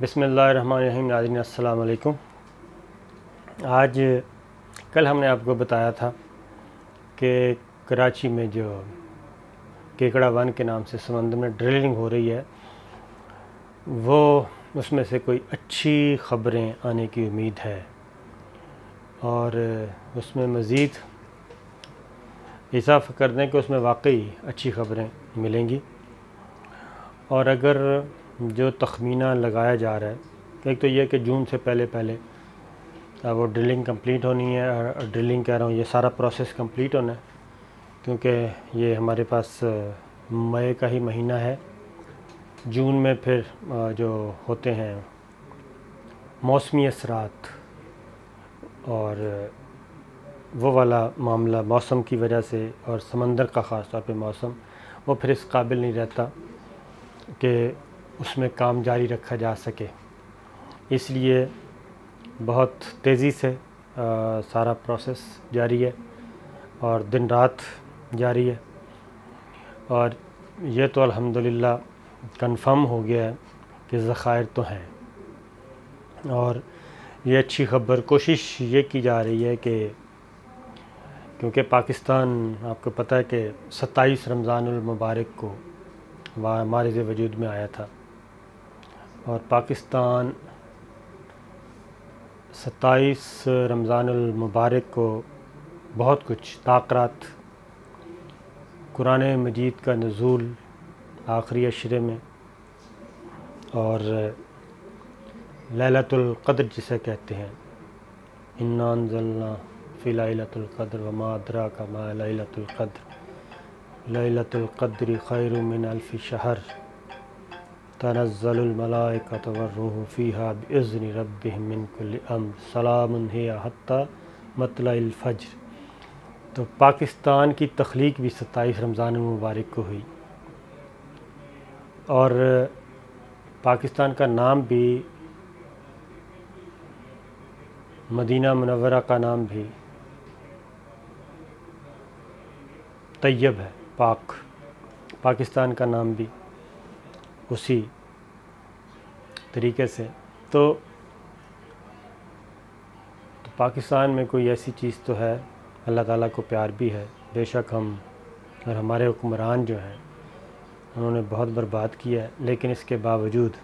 بسم اللہ الرحمن الرحیم۔ ناظرین السلام علیکم۔ کل ہم نے آپ کو بتایا تھا کہ کراچی میں جو کیکڑا ون کے نام سے سمندر میں ڈرلنگ ہو رہی ہے، وہ اس میں سے کوئی اچھی خبریں آنے کی امید ہے، اور اس میں مزید اضافہ کر دیں کہ اس میں واقعی اچھی خبریں ملیں گی۔ اور اگر جو تخمینہ لگایا جا رہا ہے، ایک تو یہ کہ جون سے پہلے وہ ڈرلنگ کمپلیٹ ہونی ہے، اور ڈرلنگ کہہ رہا ہوں، یہ سارا پروسیس کمپلیٹ ہونا ہے، کیونکہ یہ ہمارے پاس مئی کا ہی مہینہ ہے۔ جون میں پھر جو ہوتے ہیں موسمی اثرات اور وہ والا معاملہ موسم کی وجہ سے، اور سمندر کا خاص طور پہ موسم، وہ پھر اس قابل نہیں رہتا کہ اس میں کام جاری رکھا جا سکے۔ اس لیے بہت تیزی سے سارا پروسیس جاری ہے اور دن رات جاری ہے، اور یہ تو الحمدللہ کنفرم ہو گیا ہے کہ ذخائر تو ہیں۔ اور یہ اچھی خبر، کوشش یہ کی جا رہی ہے کہ کیونکہ پاکستان، آپ کو پتہ ہے کہ 27 رمضان المبارک کو مارز وجود میں آیا تھا، اور پاکستان 27 رمضان المبارک کو بہت کچھ تاثرات، قرآن مجید کا نزول آخری عشرے میں، اور لیلۃ القدر جسے کہتے ہیں، انا انزلنا فی لیلۃ القدر وما ادراک ما لیلۃ القدر لیلۃ القدر خیر من الف شہر تنزل الملائکۃ والروح فیہا بإذن ربہم من کل امر سلام ہی حتی مطلع الفجر۔ تو پاکستان کی تخلیق بھی 27 رمضان المبارک کو ہوئی، اور پاکستان کا نام بھی، مدینہ منورہ کا نام بھی طیب ہے، پاک۔ پاکستان کا نام بھی اسی طریقے سے۔ تو پاکستان میں کوئی ایسی چیز تو ہے، اللہ تعالیٰ کو پیار بھی ہے، بے شک ہم اور ہمارے حکمران جو ہیں انہوں نے بہت برباد کیا ہے، لیکن اس کے باوجود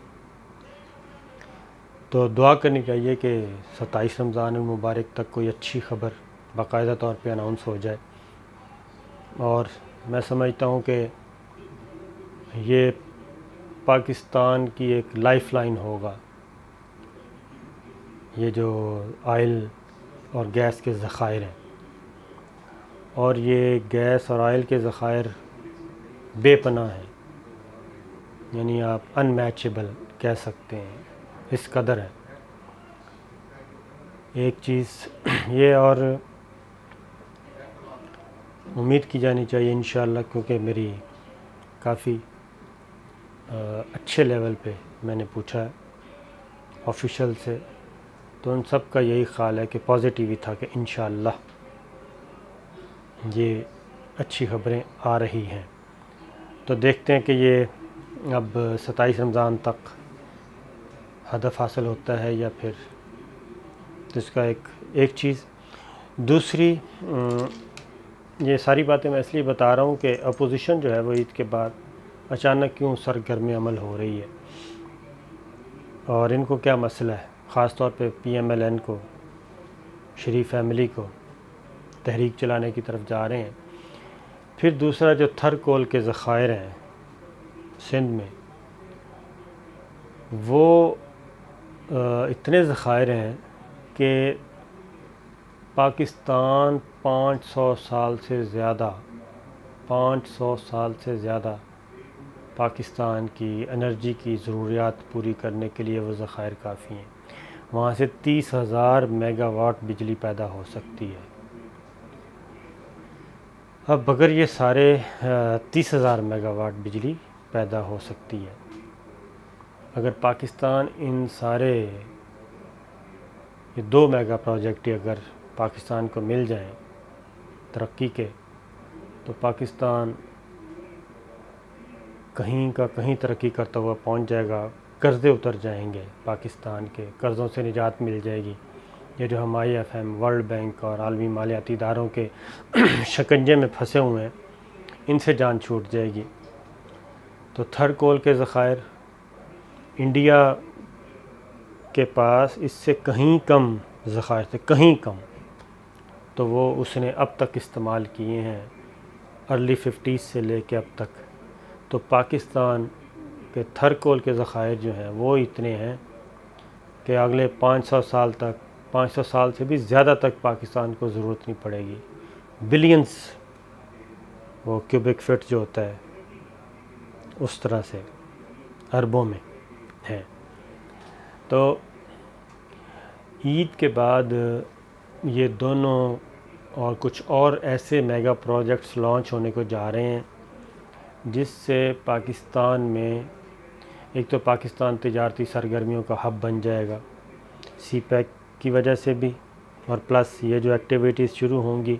تو دعا کرنی چاہیے کہ 27 رمضان المبارک تک کوئی اچھی خبر باقاعدہ طور پہ اناؤنس ہو جائے۔ اور میں سمجھتا ہوں کہ یہ پاکستان کی ایک لائف لائن ہوگا، یہ جو آئل اور گیس کے ذخائر ہیں، اور یہ گیس اور آئل کے ذخائر بے پناہ ہیں، یعنی آپ ان میچیبل کہہ سکتے ہیں، اس قدر ہے۔ ایک چیز یہ اور امید کی جانی چاہیے انشاءاللہ، کیونکہ میری کافی اچھے لیول پہ میں نے پوچھا ہے آفیشل سے، تو ان سب کا یہی خیال ہے کہ پازیٹیو ہی تھا کہ انشاءاللہ یہ اچھی خبریں آ رہی ہیں۔ تو دیکھتے ہیں کہ یہ اب 27 رمضان تک ہدف حاصل ہوتا ہے یا پھر اس کا ایک چیز۔ دوسری، یہ ساری باتیں میں اس لیے بتا رہا ہوں کہ اپوزیشن جو ہے وہ عید کے بعد اچانک کیوں سرگرم عمل ہو رہی ہے، اور ان کو کیا مسئلہ ہے، خاص طور پہ پی ایم ایل این کو، شریف فیملی کو تحریک چلانے کی طرف جا رہے ہیں۔ پھر دوسرا، جو تھر کول کے ذخائر ہیں سندھ میں، وہ اتنے ذخائر ہیں کہ پاکستان 500 سال سے زیادہ پاکستان کی انرجی کی ضروریات پوری کرنے کے لیے وہ ذخائر کافی ہیں۔ وہاں سے 30,000 میگا واٹ بجلی پیدا ہو سکتی ہے۔ اب اگر یہ سارے 30,000 میگا واٹ بجلی پیدا ہو سکتی ہے، اگر پاکستان ان سارے یہ 2 میگا پروجیکٹ اگر پاکستان کو مل جائیں ترقی کے، تو پاکستان کہیں کا کہیں ترقی کرتا ہوا پہنچ جائے گا قرضے اتر جائیں گے، پاکستان کے قرضوں سے نجات مل جائے گی، یہ جو ہم IFM، ورلڈ بینک اور عالمی مالیاتی اداروں کے شکنجے میں پھنسے ہوئے ہیں، ان سے جان چھوٹ جائے گی۔ تو تھر کول کے ذخائر انڈیا کے پاس اس سے کہیں کم ذخائر تھے، کہیں کم، تو وہ اس نے اب تک استعمال کیے ہیں ارلی 50s سے لے کے اب تک۔ تو پاکستان کے تھر کول کے ذخائر جو ہیں وہ اتنے ہیں کہ اگلے 500 سال تک، 500 سال سے بھی زیادہ تک پاکستان کو ضرورت نہیں پڑے گی۔ بلینز وہ کیوبک فٹ جو ہوتا ہے اس طرح سے اربوں میں ہے۔ تو عید کے بعد یہ دونوں اور کچھ اور ایسے میگا پروجیکٹس لانچ ہونے کو جا رہے ہیں جس سے پاکستان میں ایک تو پاکستان تجارتی سرگرمیوں کا ہب بن جائے گا، سی پیک کی وجہ سے بھی، اور پلس یہ جو ایکٹیویٹیز شروع ہوں گی،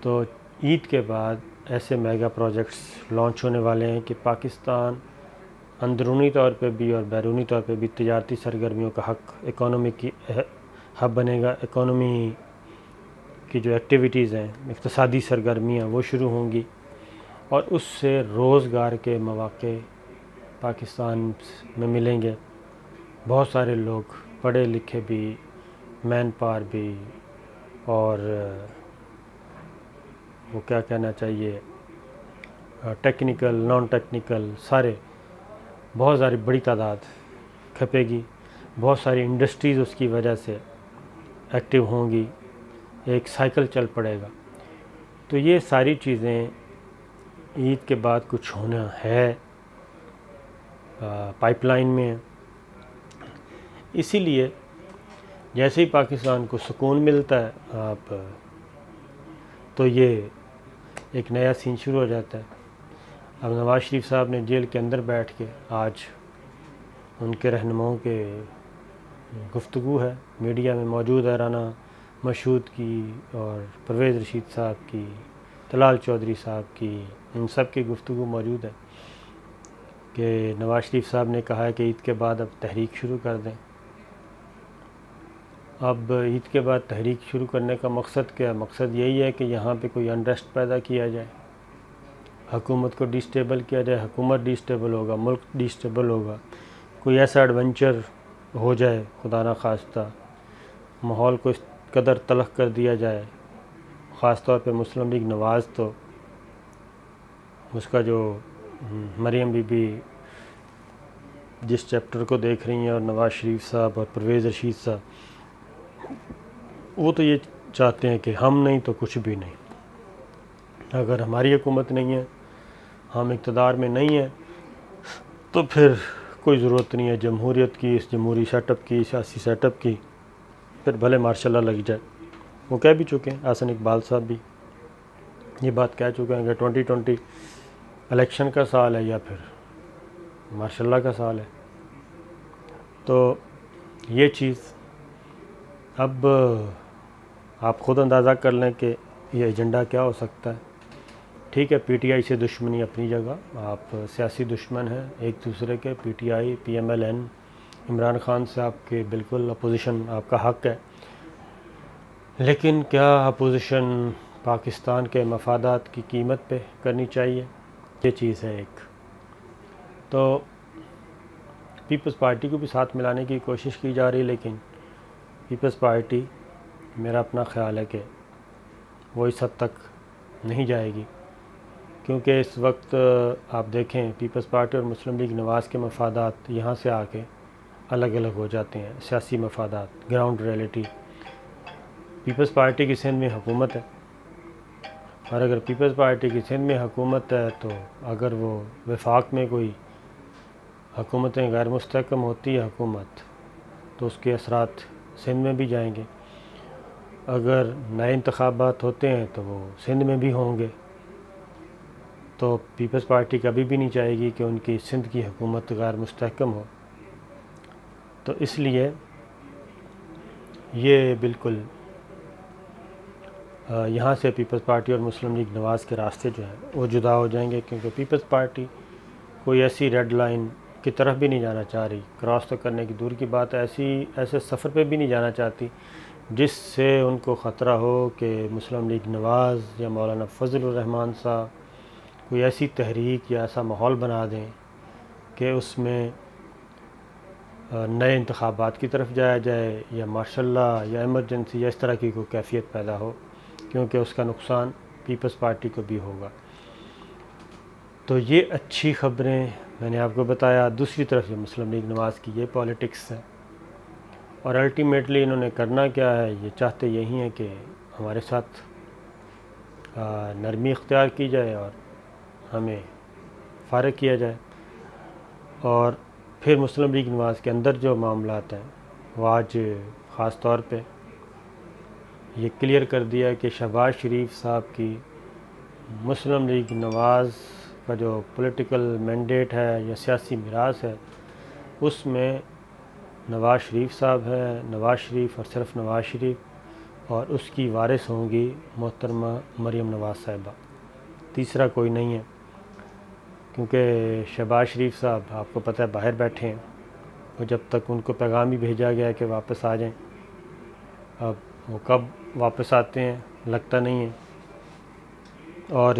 تو عید کے بعد ایسے میگا پروجیکٹس لانچ ہونے والے ہیں کہ پاکستان اندرونی طور پہ بھی اور بیرونی طور پہ بھی تجارتی سرگرمیوں کا حق، اکانومی کی ہب بنے گا، اکانومی کی جو ایکٹیویٹیز ہیں، اقتصادی سرگرمیاں وہ شروع ہوں گی، اور اس سے روزگار کے مواقع پاکستان میں ملیں گے۔ بہت سارے لوگ پڑھے لکھے بھی، مین پاور بھی، اور وہ کیا کہنا چاہیے، ٹیکنیکل، نان ٹیکنیکل، سارے بہت ساری بڑی تعداد کھپے گی، بہت ساری انڈسٹریز اس کی وجہ سے ایکٹیو ہوں گی، ایک سائیکل چل پڑے گا۔ تو یہ ساری چیزیں عید کے بعد کچھ ہونا ہے، پائپ لائن میں ہے۔ اسی لیے جیسے ہی پاکستان کو سکون ملتا ہے تو یہ ایک نیا سین شروع ہو جاتا ہے۔ اب نواز شریف صاحب نے جیل کے اندر بیٹھ کے، آج ان کے رہنماؤں کے گفتگو ہے، میڈیا میں موجود ہے، رانا مشہود کی اور پرویز رشید صاحب کی، طلال چودھری صاحب کی، ان سب کی گفتگو موجود ہے کہ نواز شریف صاحب نے کہا ہے کہ عید کے بعد اب تحریک شروع کر دیں۔ اب عید کے بعد تحریک شروع کرنے کا مقصد کیا ہے؟ مقصد یہی ہے کہ یہاں پہ کوئی انریسٹ پیدا کیا جائے، حکومت کو ڈیسٹیبل کیا جائے، حکومت ڈیسٹیبل ہوگا، ملک ڈیسٹیبل ہوگا، کوئی ایسا ایڈونچر ہو جائے خدا نخواستہ، ماحول کو اس قدر تلخ کر دیا جائے، خاص طور پہ مسلم لیگ نواز تو اس کا جو مریم بی بی جس چیپٹر کو دیکھ رہی ہیں، اور نواز شریف صاحب اور پرویز رشید صاحب، وہ تو یہ چاہتے ہیں کہ ہم نہیں تو کچھ بھی نہیں، اگر ہماری حکومت نہیں ہے، ہم اقتدار میں نہیں ہیں، تو پھر کوئی ضرورت نہیں ہے جمہوریت کی، اس جمہوری سیٹ اپ کی، سیاسی سیٹ اپ کی، پھر بھلے مارشاء اللہ لگ جائے۔ وہ کہہ بھی چکے ہیں، حسن اقبال صاحب بھی یہ بات کہہ چکے ہیں کہ 2020 الیکشن کا سال ہے یا پھر مارشاء اللہ کا سال ہے۔ تو یہ چیز اب آپ خود اندازہ کر لیں کہ یہ ایجنڈا کیا ہو سکتا ہے۔ ٹھیک ہے، پی ٹی آئی سے دشمنی اپنی جگہ، آپ سیاسی دشمن ہیں ایک دوسرے کے، P T I, P M L N, Imran Khan سے آپ کے بالکل اپوزیشن، آپ کا حق ہے، لیکن کیا اپوزیشن پاکستان کے مفادات کی قیمت پہ کرنی چاہیے؟ یہ چیز ہے ایک۔ تو پیپلز پارٹی کو بھی ساتھ ملانے کی کوشش کی جا رہی، لیکن پیپلز پارٹی، میرا اپنا خیال ہے کہ وہ اس حد تک نہیں جائے گی، کیونکہ اس وقت آپ دیکھیں پیپلز پارٹی اور مسلم لیگ نواز کے مفادات یہاں سے آ کے الگ الگ ہو جاتے ہیں، سیاسی مفادات، گراؤنڈ ریئلٹی۔ پیپلز پارٹی کی سندھ میں حکومت ہے، اور اگر پیپلز پارٹی کی سندھ میں حکومت ہے تو اگر وہ وفاق میں کوئی حکومتیں غیر مستحکم ہوتی ہے حکومت، تو اس کے اثرات سندھ میں بھی جائیں گے، اگر نئے انتخابات ہوتے ہیں تو وہ سندھ میں بھی ہوں گے۔ تو پیپلز پارٹی کبھی بھی نہیں چاہے گی کہ ان کی سندھ کی حکومت غیر مستحکم ہو۔ تو اس لیے یہ بالکل یہاں سے پیپلز پارٹی اور مسلم لیگ نواز کے راستے جو ہیں وہ جدا ہو جائیں گے، کیونکہ پیپلز پارٹی کوئی ایسی ریڈ لائن کی طرف بھی نہیں جانا چاہ رہی، کراس تو کرنے کی دور کی بات ہے، ایسے سفر پہ بھی نہیں جانا چاہتی جس سے ان کو خطرہ ہو کہ مسلم لیگ نواز یا مولانا فضل الرحمان صاحب کوئی ایسی تحریک یا ایسا ماحول بنا دیں کہ اس میں نئے انتخابات کی طرف جایا جائے یا مارشل لاء یا ایمرجنسی یا اس طرح کی کوئی کیفیت پیدا ہو، کیونکہ اس کا نقصان پیپلز پارٹی کو بھی ہوگا۔ تو یہ اچھی خبریں میں نے آپ کو بتایا۔ دوسری طرف یہ مسلم لیگ نواز کی یہ پالیٹکس ہے، اور الٹیمیٹلی انہوں نے کرنا کیا ہے، یہ چاہتے یہی ہیں کہ ہمارے ساتھ نرمی اختیار کی جائے اور ہمیں فارغ کیا جائے، اور پھر مسلم لیگ نواز کے اندر جو معاملات ہیں وہ آج خاص طور پہ یہ کلیئر کر دیا ہے کہ شہباز شریف صاحب کی مسلم لیگ نواز کا جو پولیٹیکل مینڈیٹ ہے یا سیاسی میراث ہے، اس میں نواز شریف صاحب ہے، نواز شریف اور صرف نواز شریف، اور اس کی وارث ہوں گی محترمہ مریم نواز صاحبہ، تیسرا کوئی نہیں ہے، کیونکہ شہباز شریف صاحب آپ کو پتہ ہے باہر بیٹھے ہیں، اور جب تک ان کو پیغام ہی بھیجا گیا ہے کہ واپس آ جائیں، اب وہ کب واپس آتے ہیں لگتا نہیں ہے۔ اور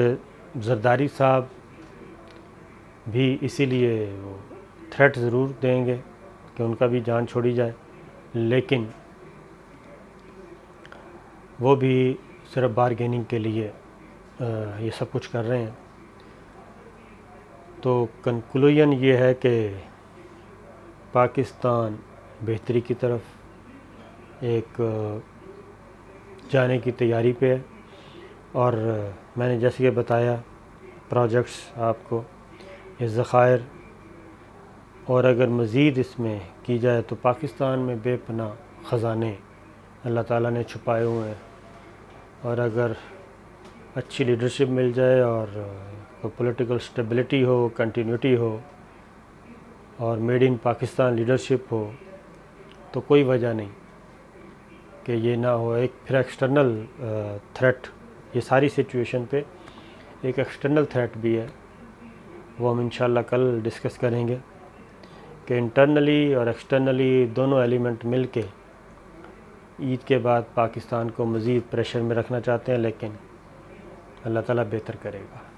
زرداری صاحب بھی اسی لیے وہ تھریٹ ضرور دیں گے کہ ان کا بھی جان چھوڑی جائے، لیکن وہ بھی صرف بارگیننگ کے لیے یہ سب کچھ کر رہے ہیں۔ تو کنکلوژن یہ ہے کہ پاکستان بہتری کی طرف ایک جانے کی تیاری پہ ہے، اور میں نے جیسے کہ بتایا پروجیکٹس آپ کو، یہ ذخائر، اور اگر مزید اس میں کی جائے تو پاکستان میں بے پناہ خزانے اللہ تعالیٰ نے چھپائے ہوئے ہیں، اور اگر اچھی لیڈرشپ مل جائے اور پولیٹیکل سٹیبلٹی ہو، کنٹینیوٹی ہو، اور میڈ ان پاکستان لیڈرشپ ہو، تو کوئی وجہ نہیں کہ یہ نہ ہو۔ ایک پھر ایکسٹرنل تھریٹ، یہ ساری سچویشن پہ ایک ایکسٹرنل تھریٹ بھی ہے، وہ ہم انشاءاللہ کل ڈسکس کریں گے کہ انٹرنلی اور ایکسٹرنلی دونوں ایلیمنٹ مل کے عید کے بعد پاکستان کو مزید پریشر میں رکھنا چاہتے ہیں، لیکن اللہ تعالیٰ بہتر کرے گا۔